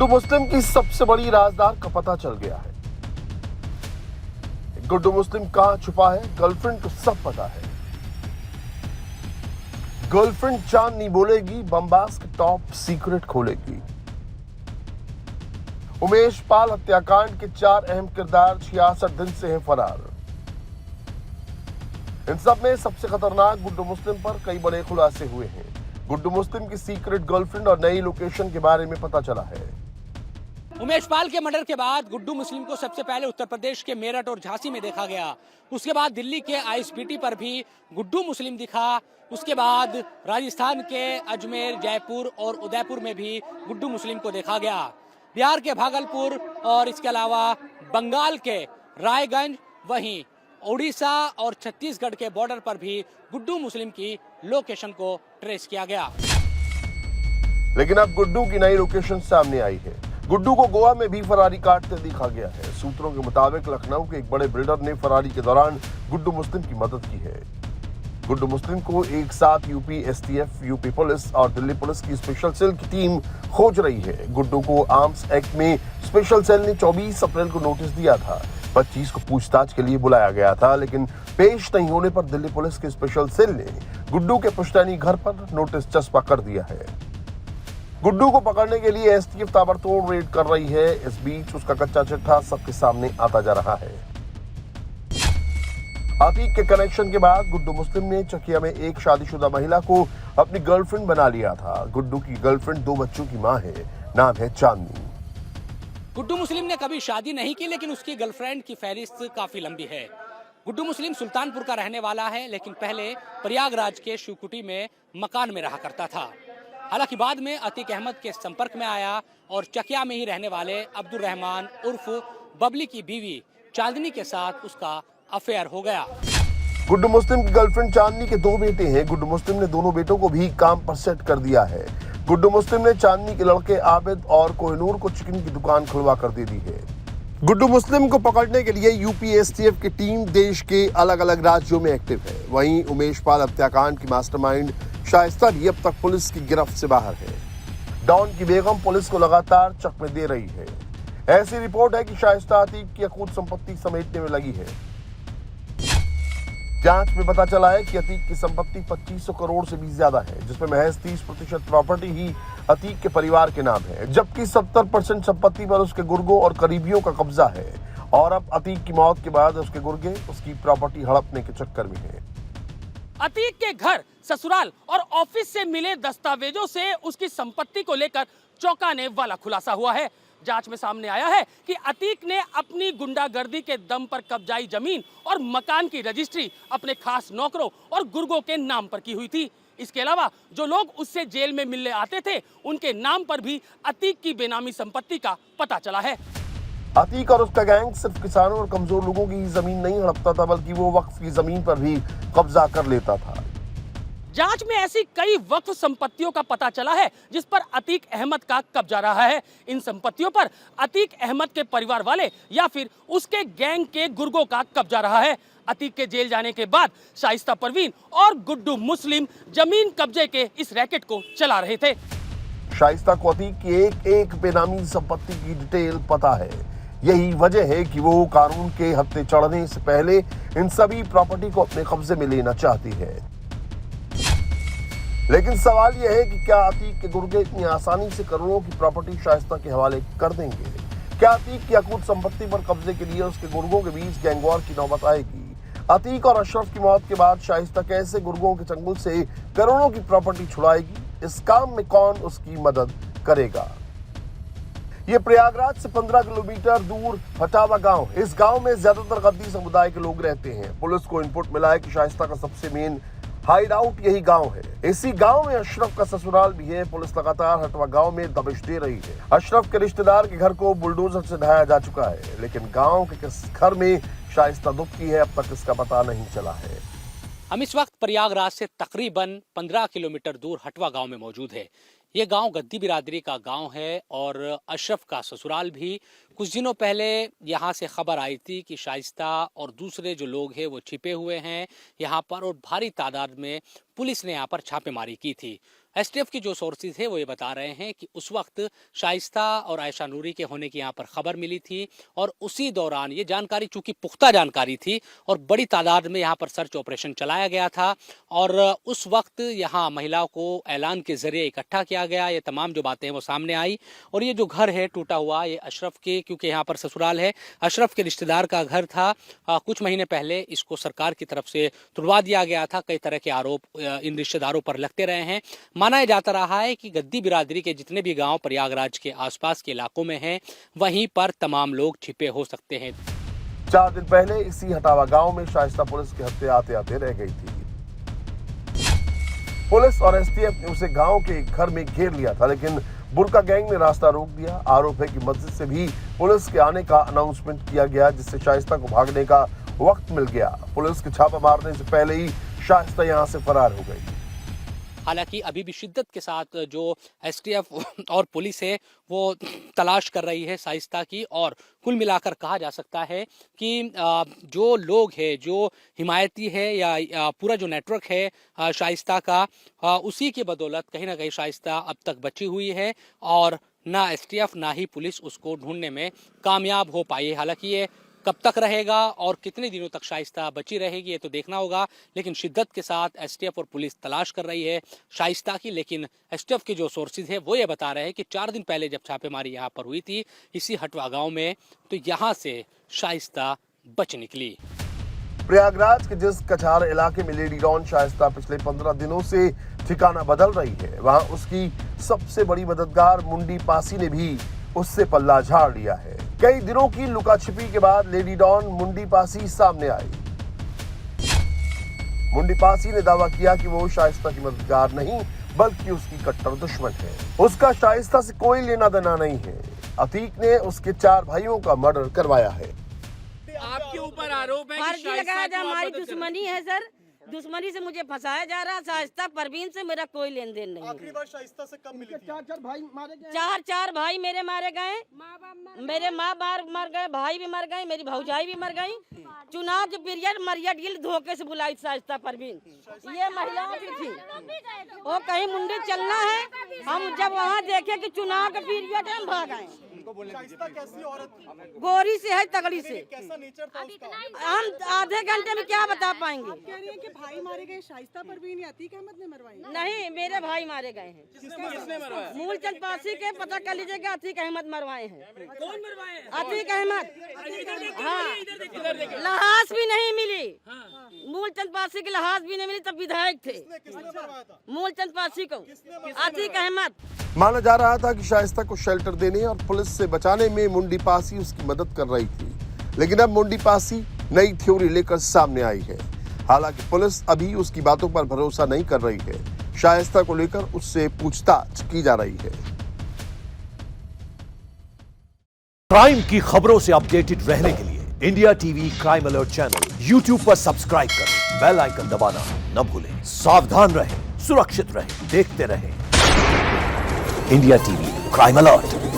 गुड्डू मुस्लिम की सबसे बड़ी राजदार का पता चल गया है। गुड्डू मुस्लिम कहां छुपा है, गर्लफ्रेंड को सब पता है। गर्लफ्रेंड चांद नहीं बोलेगी, बम्बास्क टॉप सीक्रेट खोलेगी। उमेश पाल हत्याकांड के 4 अहम किरदार 66 दिन से हैं फरार। इन सब में सबसे खतरनाक गुड्डू मुस्लिम पर कई बड़े खुलासे हुए हैं। गुड्डू मुस्लिम की सीक्रेट गर्लफ्रेंड और नई लोकेशन के बारे में पता चला है। उमेश पाल के मर्डर के बाद गुड्डू मुस्लिम को सबसे पहले उत्तर प्रदेश के मेरठ और झांसी में देखा गया। उसके बाद दिल्ली के आईएसबीटी पर भी गुड्डू मुस्लिम दिखा। उसके बाद राजस्थान के अजमेर, जयपुर और उदयपुर में भी गुड्डू मुस्लिम को देखा गया। बिहार के भागलपुर और इसके अलावा बंगाल के रायगंज, वहीं उड़ीसा और छत्तीसगढ़ के बॉर्डर पर भी गुड्डू मुस्लिम की लोकेशन को ट्रेस किया गया। लेकिन अब गुड्डू की नई लोकेशन सामने आई है। गुड्डू को गोवा में भी फरारी काटते देखा गया है। सूत्रों के मुताबिक लखनऊ के एक बड़े बिल्डर ने फरारी के दौरान गुड्डू मुस्लिम की मदद की है। गुड्डू मुस्लिम को एक साथ यूपी एसटीएफ, यूपी पुलिस और दिल्ली पुलिस की स्पेशल सेल की टीम खोज रही है। गुड्डू को आर्म्स एक्ट में स्पेशल सेल ने 24 अप्रैल को नोटिस दिया था। 25 को पूछताछ के लिए बुलाया गया था, लेकिन पेश नहीं होने पर दिल्ली पुलिस के स्पेशल सेल ने गुड्डू के पुश्तैनी घर पर नोटिस चस्पा कर दिया है। गुड्डू को पकड़ने के लिए एसटीएफ ताबड़तोड़ रेड कर रही है। इस बीच उसका कच्चा चिट्ठा सबके सामने आता जा रहा है। आतिक के कनेक्शन के बाद गुड्डू मुस्लिम ने चकिया में एक शादीशुदा महिला को अपनी गर्लफ्रेंड बना लिया था। गुड्डू की गर्लफ्रेंड 2 बच्चों की मां है, नाम है चांदनी। गुड्डू मुस्लिम ने कभी शादी नहीं की, लेकिन उसकी गर्लफ्रेंड की फहरिस्त काफी लंबी है। गुड्डू मुस्लिम सुल्तानपुर का रहने वाला है, लेकिन पहले प्रयागराज के शिवकुटी में मकान में रहा करता था। हालांकि बाद में अतीक अहमद के संपर्क में आया और चकिया में ही रहने वाले अब्दुल रहमान उर्फ बबली की बीवी चांदनी के साथ उसका अफेयर हो गया। गुड्डू मुस्लिम की गर्लफ्रेंड चांदनी के 2 बेटे हैं। गुड्डू मुस्लिम ने दोनों बेटों को भी काम पर सेट कर दिया है। गुड्डू मुस्लिम ने चांदनी के लड़के आबिद और कोहिनूर को चिकन की दुकान खुलवा कर दे दी है। गुड्डू मुस्लिम को पकड़ने के लिए यूपी एसटीएफ की टीम देश के अलग अलग राज्यों में एक्टिव है। वहीं उमेश पाल हत्याकांड की मास्टरमाइंड शाइस्ता भी अब तक पुलिस की गिरफ्त से बाहर है। डॉन की बेगम पुलिस को लगातार चकमे दे रही है। ऐसी रिपोर्ट है कि शाइस्ता अतीक की अकूत संपत्ति समेटने में लगी है। जांच में पता चला है कि अतीक की संपत्ति 2500 करोड़ से भी ज्यादा है, जिसमें महज 30% प्रॉपर्टी ही अतीक के परिवार के नाम है, जबकि 70% संपत्ति पर उसके गुर्गों और करीबियों का कब्जा है। और अब अतीक की मौत के बाद उसके गुर्गे उसकी प्रॉपर्टी हड़पने के चक्कर में है। अतीक के घर, ससुराल और ऑफिस से मिले दस्तावेजों से उसकी संपत्ति को लेकर चौंकाने वाला खुलासा हुआ है। जांच में सामने आया है कि अतीक ने अपनी गुंडागर्दी के दम पर कब्जाई जमीन और मकान की रजिस्ट्री अपने खास नौकरों और गुर्गों के नाम पर की हुई थी। इसके अलावा जो लोग उससे जेल में मिलने आते थे, उनके नाम पर भी अतीक की बेनामी संपत्ति का पता चला है। अतीक और उसका गैंग सिर्फ किसानों और कमजोर लोगों की जमीन नहीं हड़पता था, बल्कि वो वक्फ की जमीन पर भी कब्जा कर लेता था। जांच में ऐसी कई वक्फ संपत्तियों का पता चला है जिस पर अतीक अहमद का कब्जा रहा है। इन संपत्तियों पर अतीक अहमद के परिवार वाले या फिर उसके गैंग के गुर्गों का कब्जा रहा है। अतीक के जेल जाने के बाद शाइस्ता परवीन और गुड्डू मुस्लिम जमीन कब्जे के इस रैकेट को चला रहे थे। शाइस्ता को अतीक की एक बेनामी संपत्ति की डिटेल पता है। यही वजह है कि वो कानून के हत्थे चढ़ने से पहले इन सभी प्रॉपर्टी को अपने कब्जे में लेना चाहती है। लेकिन सवाल यह है कि क्या अतीक के गुर्गे इतनी आसानी से करोड़ों की प्रॉपर्टी शाइस्ता के हवाले कर देंगे? क्या अतीक की अकूत संपत्ति पर कब्जे के लिए उसके गुर्गों के बीच गैंगवॉर की नौबत आएगी? अतीक और अशरफ की मौत के बाद शाइस्ता कैसे गुर्गों के चंगुल से करोड़ों की प्रॉपर्टी छुड़ाएगी? इस काम में कौन उसकी मदद करेगा? ये प्रयागराज से 15 किलोमीटर दूर हटावा गांव। इस गांव में ज्यादातर गद्दी समुदाय के लोग रहते हैं। पुलिस को इनपुट मिला है कि शाइस्ता का सबसे मेन हाइड आउट यही गांव है। इसी गांव में अशरफ का ससुराल भी है। पुलिस लगातार हटवा गांव में दबिश दे रही है। अशरफ के रिश्तेदार के घर को बुलडोजर से ढहाया जा चुका है, लेकिन गांव के किस घर में शाइस्ता दुबकी है, अब तक इसका पता नहीं चला है। हम इस वक्त प्रयागराज से तकरीबन 15 किलोमीटर दूर हटवा गांव में मौजूद है। ये गांव गद्दी बिरादरी का गांव है और अशरफ का ससुराल भी। कुछ दिनों पहले यहाँ से खबर आई थी कि शाइस्ता और दूसरे जो लोग हैं वो छिपे हुए हैं यहाँ पर, और भारी तादाद में पुलिस ने यहाँ पर छापेमारी की थी। एसटीएफ के जो सोर्सेज है वो ये बता रहे हैं कि उस वक्त शाइस्ता और आयशा नूरी के होने की यहाँ पर खबर मिली थी और उसी दौरान ये जानकारी, चूंकि पुख्ता जानकारी थी और बड़ी तादाद में यहाँ पर सर्च ऑपरेशन चलाया गया था और उस वक्त यहाँ महिलाओं को ऐलान के जरिए इकट्ठा किया गया। ये तमाम जो बातें हैं वो सामने आई और ये जो घर है टूटा हुआ, ये अशरफ के, क्योंकि यहाँ पर ससुराल है, अशरफ के रिश्तेदार का घर था। कुछ महीने पहले इसको सरकार की तरफ से तुड़वा दिया गया था। कई तरह के आरोप इन रिश्तेदारों पर लगते रहे हैं। माना जाता रहा है कि गद्दी बिरादरी के जितने भी गांव प्रयागराज के आसपास के इलाकों में हैं, वहीं पर तमाम लोग छिपे हो सकते हैं। 4 दिन पहले इसी हटावा गांव में शाइस्ता पुलिस के हत्थे आते आते रह गई थी। पुलिस और एसटीएफ ने उसे गांव के एक घर में घेर लिया था, लेकिन बुरका गैंग ने रास्ता रोक दिया। आरोप है कि मस्जिद से भी पुलिस के आने का अनाउंसमेंट किया गया, जिससे शाइस्ता को भागने का वक्त मिल गया। पुलिस के छापा मारने से पहले ही शाइस्ता यहां से फरार हो गई। हालांकि अभी भी शिद्दत के साथ जो एसटीएफ और पुलिस है वो तलाश कर रही है शाइस्ता की, और कुल मिलाकर कहा जा सकता है कि जो लोग हैं, जो हिमायती है या पूरा जो नेटवर्क है शाइस्ता का, उसी की बदौलत कहीं ना कहीं शाइस्ता अब तक बची हुई है और ना एसटीएफ ना ही पुलिस उसको ढूंढने में कामयाब हो पाई है। हालांकि ये कब तक रहेगा और कितने दिनों तक शाइस्ता बची रहेगी ये तो देखना होगा, लेकिन शिद्दत के साथ एसटीएफ और पुलिस तलाश कर रही है शाइस्ता की। लेकिन एसटीएफ के जो सोर्सेज है वो ये बता रहे हैं कि 4 दिन पहले जब छापेमारी यहाँ पर हुई थी इसी हटवा गांव में, तो यहाँ से शाइस्ता बच निकली। प्रयागराज के जिस कछार इलाके में लेडी डॉन शाइस्ता पिछले 15 दिनों से ठिकाना बदल रही है, वहां उसकी सबसे बड़ी मददगार मुंडी पासी ने भी उससे पल्ला झाड़ लिया है। कई दिनों की लुका छिपी के बाद लेडी डॉन मुंडी पासी सामने आई। मुंडी पासी ने दावा किया कि वो शाइस्ता की मददगार नहीं बल्कि उसकी कट्टर दुश्मन है। उसका शाइस्ता से कोई लेना देना नहीं है। अतीक ने उसके 4 भाइयों का मर्डर करवाया है। आपके ऊपर आरोप है कि फर्जी लगाया जा, हमारी दुश्मनी है सर, दुश्मनी से मुझे फंसाया जा रहा। शाइस्ता परवीन से मेरा कोई लेन देन नहीं। आखिरी बार शाइस्ता से कब मिली थी? 4 भाई मेरे मारे गए, मेरे माँ मर गए, भाई भी मर गए, मेरी भौजाई भी मर गई। चुनाव के पीरियड मरिया गिल धोखे से बुलाई शाइस्ता परवीन, ये महिलाओं की थी। वो कहीं मुंडी चलना है, हम जब वहाँ देखे कि चुनाव के पीरियड है हम भाग आए। शाइस्ता कैसी औरत थी? गोरी से है, तगड़ी से। कैसा नेचर था उसका? हम आधे घंटे में क्या बता पाएंगे। कह रही है कि भाई मारे गए, शाइस्ता परवीन या अतीक अहमद ने मरवाई? नहीं, मेरे भाई मारे गए हैं। किसने मरवाया? मूलचंद पासी के पता कर लीजिएगा, अतीक अहमद मरवाए हैं। कौन मरवाए? अतीक अहमद, हाँ, लहास भी नहीं मिली। मूलचंद पासी की लहास भी नहीं मिली, तब विधायक थे। किसने मरवाया था? मूलचंद पासी को, अतीक अहमद। माना जा रहा था कि शाइस्ता को शेल्टर देने और पुलिस से बचाने में मुंडी पासी उसकी मदद कर रही थी, लेकिन अब मुंडी पासी नई थ्योरी लेकर सामने आई है। हालांकि पुलिस अभी उसकी बातों पर भरोसा नहीं कर रही है। शाइस्ता को लेकर उससे पूछताछ की जा रही है। क्राइम की खबरों से अपडेटेड रहने के लिए India TV crime alert channel YouTube पर सब्सक्राइब करें, बेल आइकन दबाना न भूलें। सावधान रहें, सुरक्षित रहें, देखते रहें इंडिया टीवी क्राइम अलर्ट।